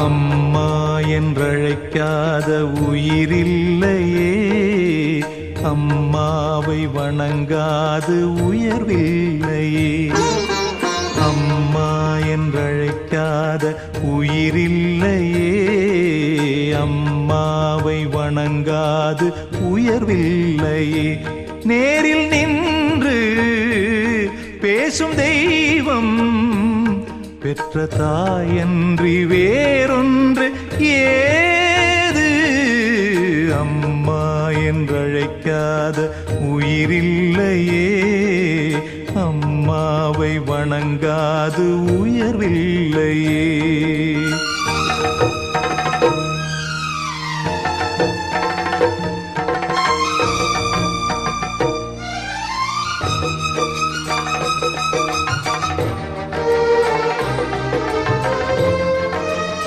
அம்மா என்றழைக்காத உயிரில்லையே, அம்மாவை வணங்காது உயர்வில்லையே. அம்மா என்றழைக்காத உயிரில்லையே, அம்மாவை வணங்காது உயர்வில்லையே. நேரில் நின்று பேசும் தெய்வம் பெற்ற தாயன்றி வேறொன்று ஏது? அம்மா என்றழைக்காத உயிரில்லையே, அம்மாவை வணங்காது உயர்வில்லையே.